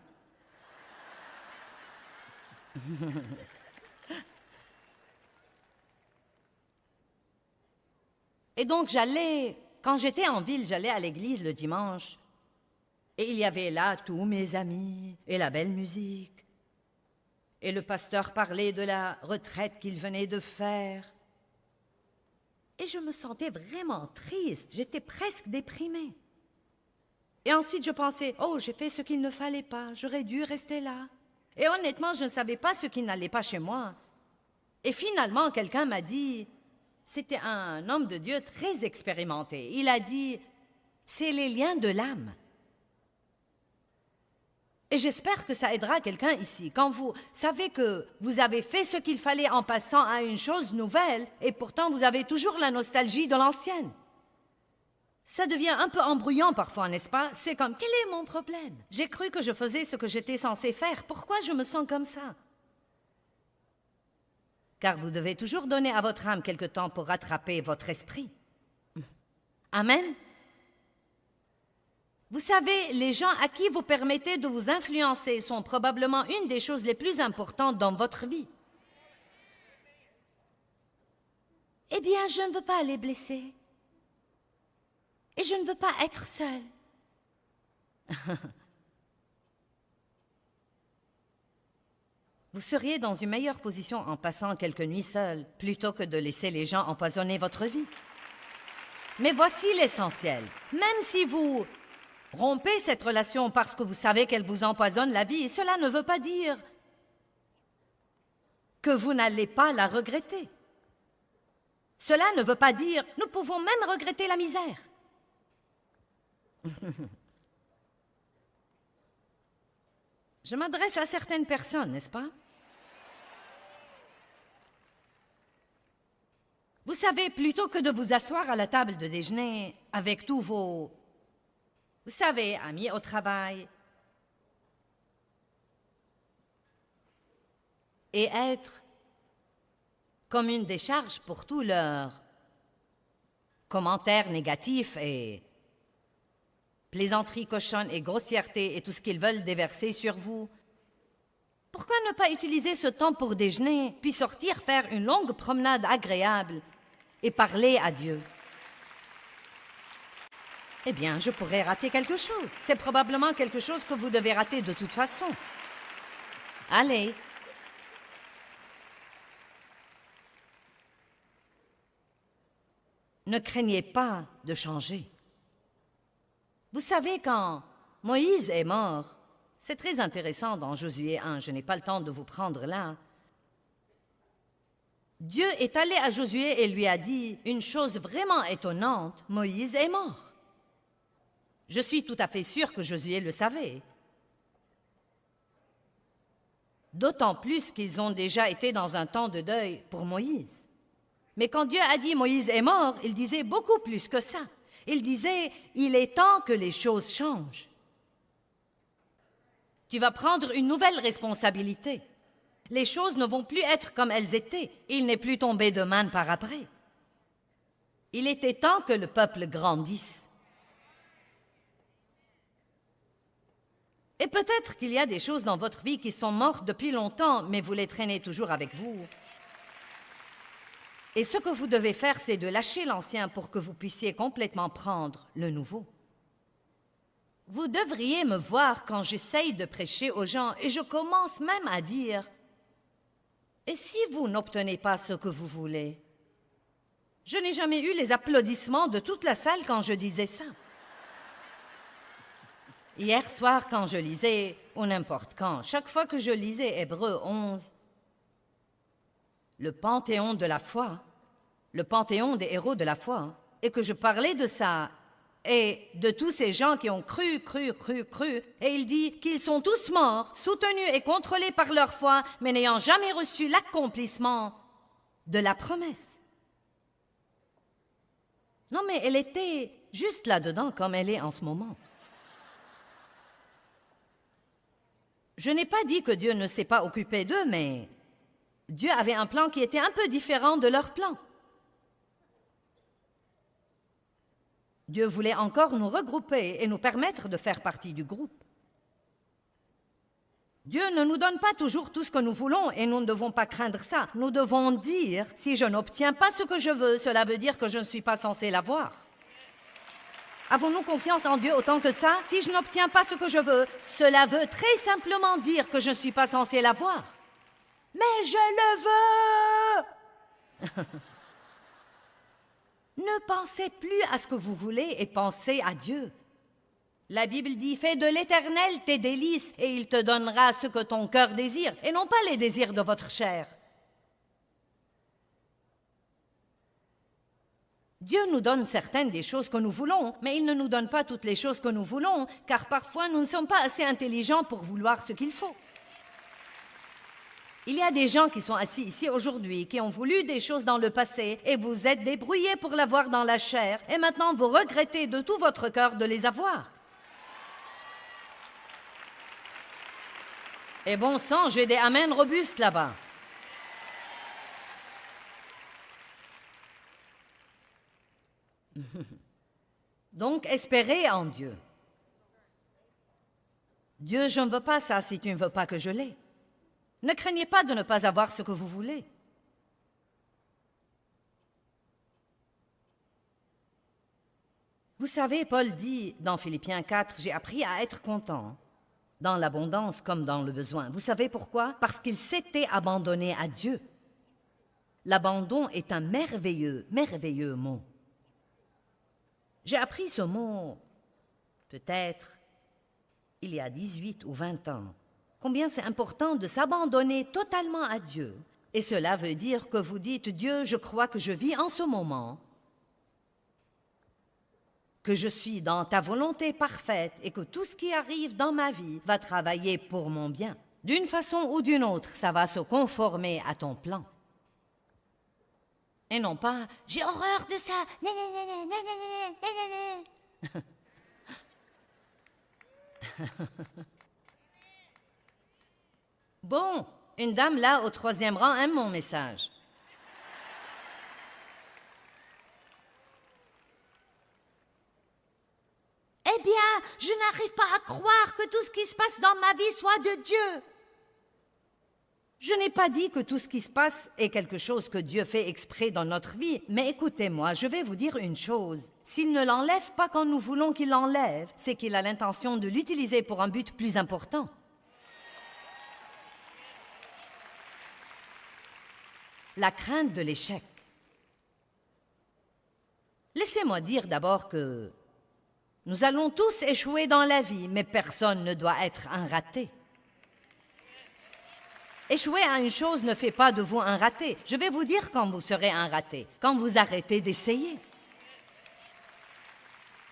Et donc quand j'étais en ville, j'allais à l'église le dimanche. Et il y avait là tous mes amis et la belle musique. Et le pasteur parlait de la retraite qu'il venait de faire. Et je me sentais vraiment triste, j'étais presque déprimée. Et ensuite je pensais, oh, j'ai fait ce qu'il ne fallait pas, j'aurais dû rester là. Et honnêtement, je ne savais pas ce qui n'allait pas chez moi. Et finalement, quelqu'un m'a dit, c'était un homme de Dieu très expérimenté, il a dit, c'est les liens de l'âme. Et j'espère que ça aidera quelqu'un ici. Quand vous savez que vous avez fait ce qu'il fallait en passant à une chose nouvelle, et pourtant vous avez toujours la nostalgie de l'ancienne. Ça devient un peu embrouillant parfois, n'est-ce pas? C'est comme, quel est mon problème? J'ai cru que je faisais ce que j'étais censée faire. Pourquoi je me sens comme ça? Car vous devez toujours donner à votre âme quelque temps pour rattraper votre esprit. Amen? Vous savez, les gens à qui vous permettez de vous influencer sont probablement une des choses les plus importantes dans votre vie. Eh bien, je ne veux pas les blesser. Et je ne veux pas être seule. Vous seriez dans une meilleure position en passant quelques nuits seules, plutôt que de laisser les gens empoisonner votre vie. Mais voici l'essentiel. Même si vous rompez cette relation parce que vous savez qu'elle vous empoisonne la vie, cela ne veut pas dire que vous n'allez pas la regretter. Cela ne veut pas dire nous pouvons même regretter la misère. Je m'adresse à certaines personnes, n'est-ce pas? Vous savez, plutôt que de vous asseoir à la table de déjeuner avec tous vos, vous savez, amis au travail, et être comme une décharge pour tous leurs commentaires négatifs et plaisanteries cochonnes et grossièretés et tout ce qu'ils veulent déverser sur vous. Pourquoi ne pas utiliser ce temps pour déjeuner, puis sortir faire une longue promenade agréable et parler à Dieu? Eh bien, je pourrais rater quelque chose. C'est probablement quelque chose que vous devez rater de toute façon. Allez. Ne craignez pas de changer. Vous savez, quand Moïse est mort, c'est très intéressant dans Josué 1, je n'ai pas le temps de vous prendre là. Dieu est allé à Josué et lui a dit une chose vraiment étonnante, Moïse est mort. Je suis tout à fait sûre que Josué le savait. D'autant plus qu'ils ont déjà été dans un temps de deuil pour Moïse. Mais quand Dieu a dit Moïse est mort, il disait beaucoup plus que ça. Il disait, il est temps que les choses changent. Tu vas prendre une nouvelle responsabilité. Les choses ne vont plus être comme elles étaient. Il n'est plus tombé de manne par après. Il était temps que le peuple grandisse. Et peut-être qu'il y a des choses dans votre vie qui sont mortes depuis longtemps, mais vous les traînez toujours avec vous. Et ce que vous devez faire, c'est de lâcher l'ancien pour que vous puissiez complètement prendre le nouveau. Vous devriez me voir quand j'essaye de prêcher aux gens et je commence même à dire « Et si vous n'obtenez pas ce que vous voulez ?» Je n'ai jamais eu les applaudissements de toute la salle quand je disais ça. Hier soir, quand je lisais, ou n'importe quand, chaque fois que je lisais Hébreux 11, le panthéon de la foi, le panthéon des héros de la foi, et que je parlais de ça, et de tous ces gens qui ont cru, et il dit qu'ils sont tous morts, soutenus et contrôlés par leur foi, mais n'ayant jamais reçu l'accomplissement de la promesse. Non, mais elle était juste là-dedans comme elle est en ce moment. Je n'ai pas dit que Dieu ne s'est pas occupé d'eux, mais Dieu avait un plan qui était un peu différent de leur plan. Dieu voulait encore nous regrouper et nous permettre de faire partie du groupe. Dieu ne nous donne pas toujours tout ce que nous voulons et nous ne devons pas craindre ça. Nous devons dire, si je n'obtiens pas ce que je veux, cela veut dire que je ne suis pas censé l'avoir. Avons-nous confiance en Dieu autant que ça? Si je n'obtiens pas ce que je veux, cela veut très simplement dire que je ne suis pas censé l'avoir. Mais je le veux! Ne pensez plus à ce que vous voulez et pensez à Dieu. La Bible dit « Fais de l'Éternel tes délices et il te donnera ce que ton cœur désire, et non pas les désirs de votre chair. » Dieu nous donne certaines des choses que nous voulons, mais il ne nous donne pas toutes les choses que nous voulons, car parfois nous ne sommes pas assez intelligents pour vouloir ce qu'il faut. Il y a des gens qui sont assis ici aujourd'hui, qui ont voulu des choses dans le passé, et vous êtes débrouillés pour l'avoir dans la chair, et maintenant vous regrettez de tout votre cœur de les avoir. Et bon sang, j'ai des amens robustes là-bas. Donc, espérez en Dieu. Dieu, je ne veux pas ça si tu ne veux pas que je l'ai. Ne craignez pas de ne pas avoir ce que vous voulez. Vous savez, Paul dit dans Philippiens 4, « J'ai appris à être content, dans l'abondance comme dans le besoin. » Vous savez pourquoi? Parce qu'il s'était abandonné à Dieu. L'abandon est un merveilleux, merveilleux mot. J'ai appris ce mot, peut-être, il y a 18 ou 20 ans. Combien c'est important de s'abandonner totalement à Dieu. Et cela veut dire que vous dites, Dieu, je crois que je vis en ce moment, que je suis dans ta volonté parfaite et que tout ce qui arrive dans ma vie va travailler pour mon bien. D'une façon ou d'une autre, ça va se conformer à ton plan. Et non pas, j'ai horreur de ça. Bon, une dame là au 3e rang aime mon message. Eh bien, je n'arrive pas à croire que tout ce qui se passe dans ma vie soit de Dieu. Je n'ai pas dit que tout ce qui se passe est quelque chose que Dieu fait exprès dans notre vie, mais écoutez-moi, je vais vous dire une chose. S'il ne l'enlève pas quand nous voulons qu'il l'enlève, c'est qu'il a l'intention de l'utiliser pour un but plus important. La crainte de l'échec. Laissez-moi dire d'abord que nous allons tous échouer dans la vie, mais personne ne doit être un raté. Échouer à une chose ne fait pas de vous un raté. Je vais vous dire quand vous serez un raté, quand vous arrêtez d'essayer.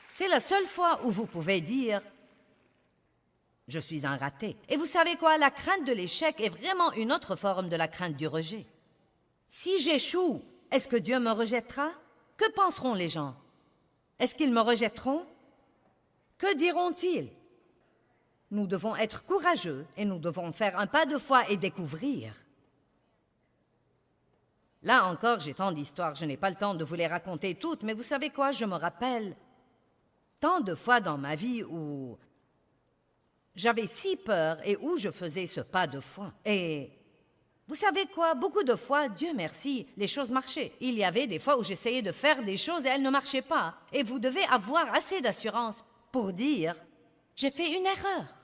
C'est la seule fois où vous pouvez dire « Je suis un raté ». Et vous savez quoi? La crainte de l'échec est vraiment une autre forme de la crainte du rejet. Si j'échoue, est-ce que Dieu me rejettera? Que penseront les gens? Est-ce qu'ils me rejetteront? Que diront-ils? Nous devons être courageux et nous devons faire un pas de foi et découvrir. Là encore, j'ai tant d'histoires, je n'ai pas le temps de vous les raconter toutes, mais vous savez quoi? Je me rappelle tant de fois dans ma vie où J'avais si peur et où je faisais ce pas de foi. Et vous savez quoi? Beaucoup de fois, Dieu merci, les choses marchaient. Il y avait des fois où j'essayais de faire des choses et elles ne marchaient pas. Et vous devez avoir assez d'assurance pour dire, j'ai fait une erreur.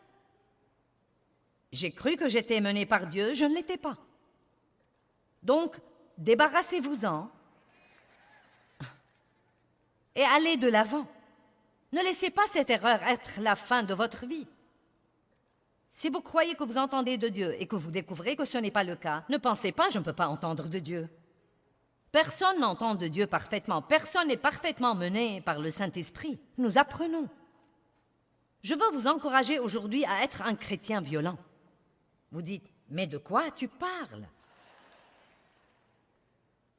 J'ai cru que j'étais mené par Dieu, je ne l'étais pas. Donc, débarrassez-vous-en et allez de l'avant. Ne laissez pas cette erreur être la fin de votre vie. Si vous croyez que vous entendez de Dieu et que vous découvrez que ce n'est pas le cas, ne pensez pas « je ne peux pas entendre de Dieu ». Personne n'entend de Dieu parfaitement. Personne n'est parfaitement mené par le Saint-Esprit. Nous apprenons. Je veux vous encourager aujourd'hui à être un chrétien violent. Vous dites « mais de quoi tu parles ?»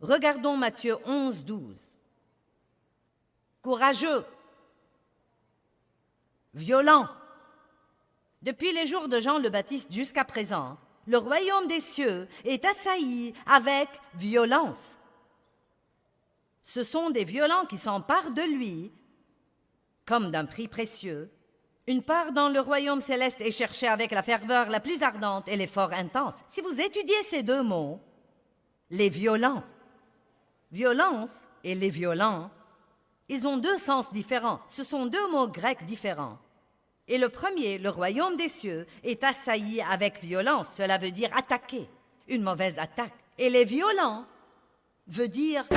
Regardons Matthieu 11, 12. Courageux, violent. Depuis les jours de Jean le Baptiste jusqu'à présent, le royaume des cieux est assailli avec violence. Ce sont des violents qui s'emparent de lui comme d'un prix précieux. Une part dans le royaume céleste est cherchée avec la ferveur la plus ardente et l'effort intense. Si vous étudiez ces deux mots, les violents, violence et les violents, ils ont deux sens différents. Ce sont deux mots grecs différents. Et le premier, le royaume des cieux, est assailli avec violence. Cela veut dire attaquer, une mauvaise attaque. Et les violents veut dire...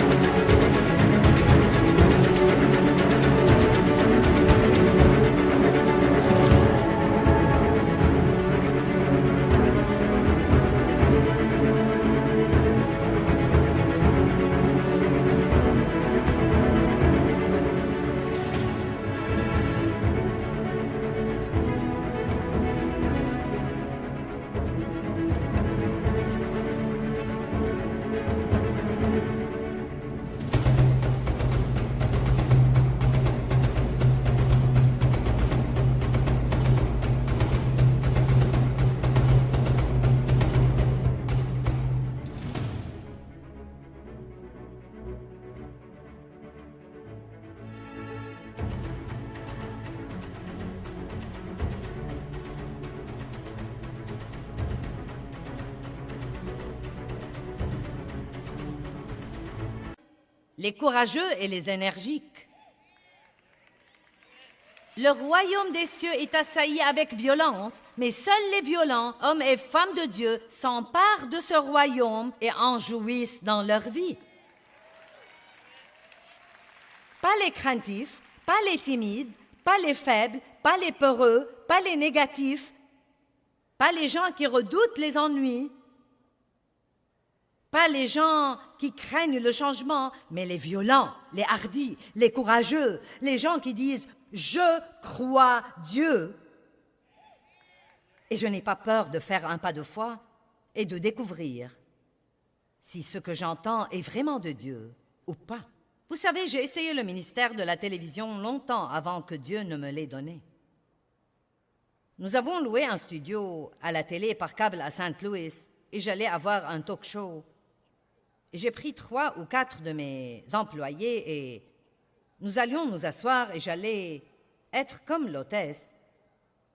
les courageux et les énergiques. Le royaume des cieux est assailli avec violence, mais seuls les violents, hommes et femmes de Dieu, s'emparent de ce royaume et en jouissent dans leur vie. Pas les craintifs, pas les timides, pas les faibles, pas les peureux, pas les négatifs, pas les gens qui redoutent les ennuis, pas les gens qui craignent le changement, mais les violents, les hardis, les courageux, les gens qui disent « Je crois Dieu ». Et je n'ai pas peur de faire un pas de foi et de découvrir si ce que j'entends est vraiment de Dieu ou pas. Vous savez, j'ai essayé le ministère de la télévision longtemps avant que Dieu ne me l'ait donné. Nous avons loué un studio à la télé par câble à Saint-Louis et j'allais avoir un talk show. J'ai pris 3 ou 4 de mes employés et nous allions nous asseoir et j'allais être comme l'hôtesse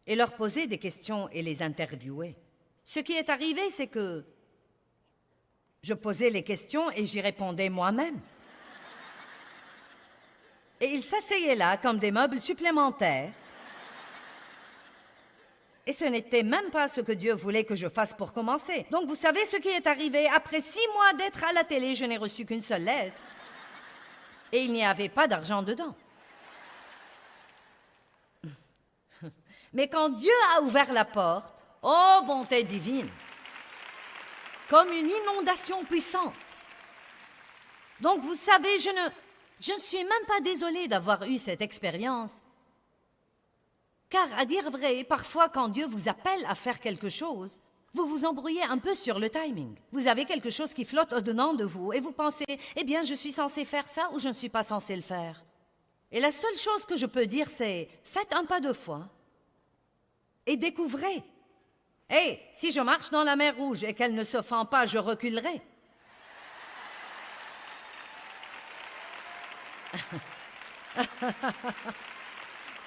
et leur poser des questions et les interviewer. Ce qui est arrivé, c'est que je posais les questions et j'y répondais moi-même. Et ils s'asseyaient là comme des meubles supplémentaires. Et ce n'était même pas ce que Dieu voulait que je fasse pour commencer. Donc vous savez ce qui est arrivé? Après 6 mois d'être à la télé, je n'ai reçu qu'une seule lettre. Et il n'y avait pas d'argent dedans. Mais quand Dieu a ouvert la porte, oh bonté divine, comme une inondation puissante. Donc vous savez, je ne suis même pas désolée d'avoir eu cette expérience. Car, à dire vrai, parfois quand Dieu vous appelle à faire quelque chose, vous vous embrouillez un peu sur le timing. Vous avez quelque chose qui flotte au-dedans de vous et vous pensez « Eh bien, je suis censé faire ça ou je ne suis pas censé le faire ?» Et la seule chose que je peux dire, c'est « Faites un pas de foi et découvrez. » Hey, si je marche dans la mer Rouge et qu'elle ne se fend pas, je reculerai.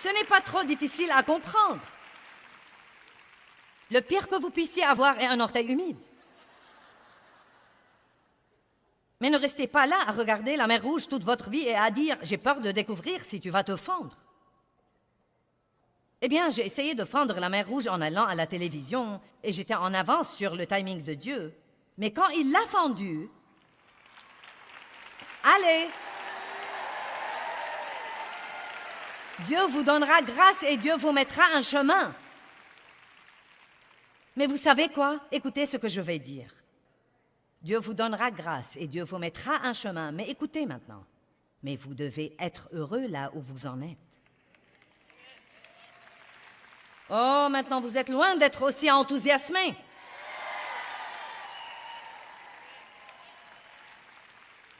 Ce n'est pas trop difficile à comprendre. Le pire que vous puissiez avoir est un orteil humide. Mais ne restez pas là à regarder la mer Rouge toute votre vie et à dire « j'ai peur de découvrir si tu vas te fendre ». Eh bien, j'ai essayé de fendre la mer Rouge en allant à la télévision et j'étais en avance sur le timing de Dieu. Mais quand il l'a fendue, allez! Dieu vous donnera grâce et Dieu vous mettra un chemin. Mais vous savez quoi? Écoutez ce que je vais dire. Dieu vous donnera grâce et Dieu vous mettra un chemin. Mais écoutez maintenant. Mais vous devez être heureux là où vous en êtes. Oh, maintenant vous êtes loin d'être aussi enthousiasmés.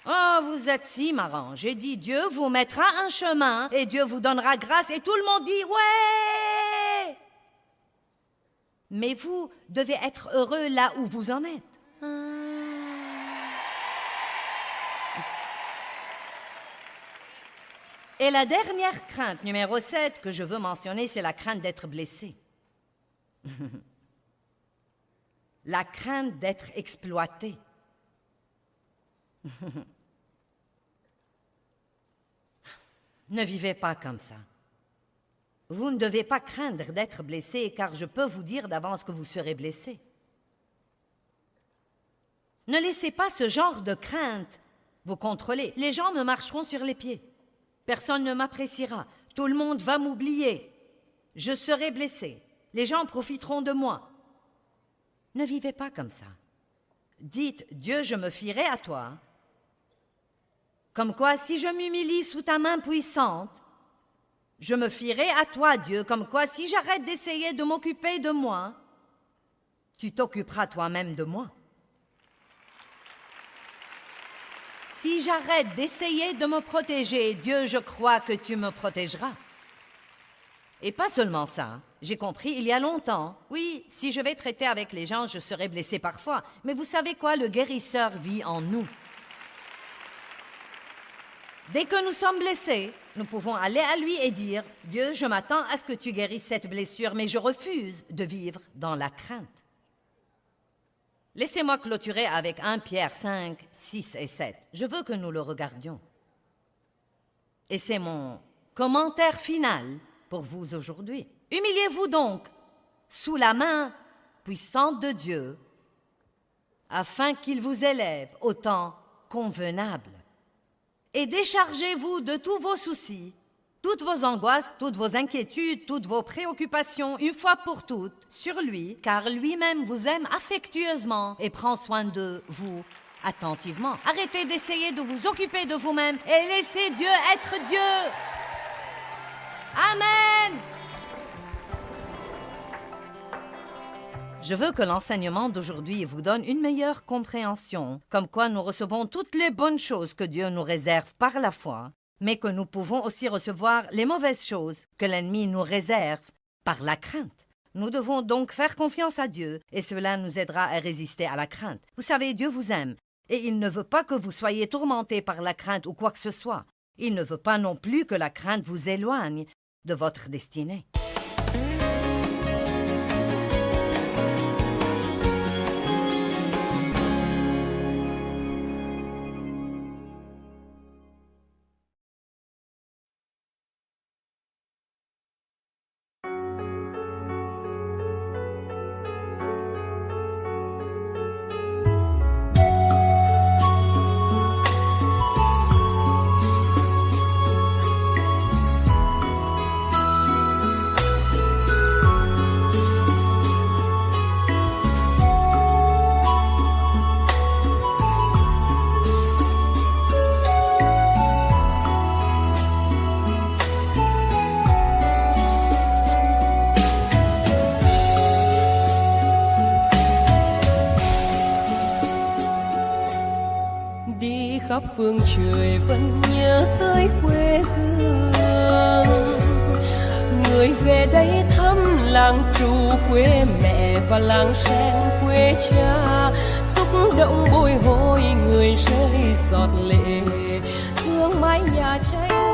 Oh, vous êtes si marrant. J'ai dit Dieu vous mettra un chemin et Dieu vous donnera grâce et tout le monde dit ouais. Mais vous devez être heureux là où vous en êtes. Et la dernière crainte, numéro 7, que je veux mentionner, c'est la crainte d'être blessé. La crainte d'être exploité. Ne vivez pas comme ça. Vous ne devez pas craindre d'être blessé, car je peux vous dire d'avance que vous serez blessé. Ne laissez pas ce genre de crainte vous contrôler. Les gens me marcheront sur les pieds. Personne ne m'appréciera. Tout le monde va m'oublier. Je serai blessé. Les gens profiteront de moi. Ne vivez pas comme ça. Dites, Dieu, je me fierai à toi. Comme quoi, si je m'humilie sous ta main puissante, je me fierai à toi, Dieu. Comme quoi, si j'arrête d'essayer de m'occuper de moi, tu t'occuperas toi-même de moi. Si j'arrête d'essayer de me protéger, Dieu, je crois que tu me protégeras. Et pas seulement ça, j'ai compris il y a longtemps. Oui, si je vais traiter avec les gens, je serai blessé parfois. Mais vous savez quoi, le guérisseur vit en nous. Dès que nous sommes blessés, nous pouvons aller à lui et dire « Dieu, je m'attends à ce que tu guérisses cette blessure, mais je refuse de vivre dans la crainte. » Laissez-moi clôturer avec 1 Pierre 5, 6 et 7. Je veux que nous le regardions. Et c'est mon commentaire final pour vous aujourd'hui. Humiliez-vous donc sous la main puissante de Dieu afin qu'il vous élève au temps convenable. Et déchargez-vous de tous vos soucis, toutes vos angoisses, toutes vos inquiétudes, toutes vos préoccupations, une fois pour toutes, sur lui, car lui-même vous aime affectueusement et prend soin de vous attentivement. Arrêtez d'essayer de vous occuper de vous-même et laissez Dieu être Dieu. Amen. Je veux que l'enseignement d'aujourd'hui vous donne une meilleure compréhension, comme quoi nous recevons toutes les bonnes choses que Dieu nous réserve par la foi, mais que nous pouvons aussi recevoir les mauvaises choses que l'ennemi nous réserve par la crainte. Nous devons donc faire confiance à Dieu et cela nous aidera à résister à la crainte. Vous savez, Dieu vous aime et il ne veut pas que vous soyez tourmentés par la crainte ou quoi que ce soit. Il ne veut pas non plus que la crainte vous éloigne de votre destinée. Khắp phương trời vẫn nhớ tới quê hương, người về đây thăm làng Trù quê mẹ và làng Sen quê cha, xúc động bồi hồi người rơi giọt lệ thương mái nhà tranh.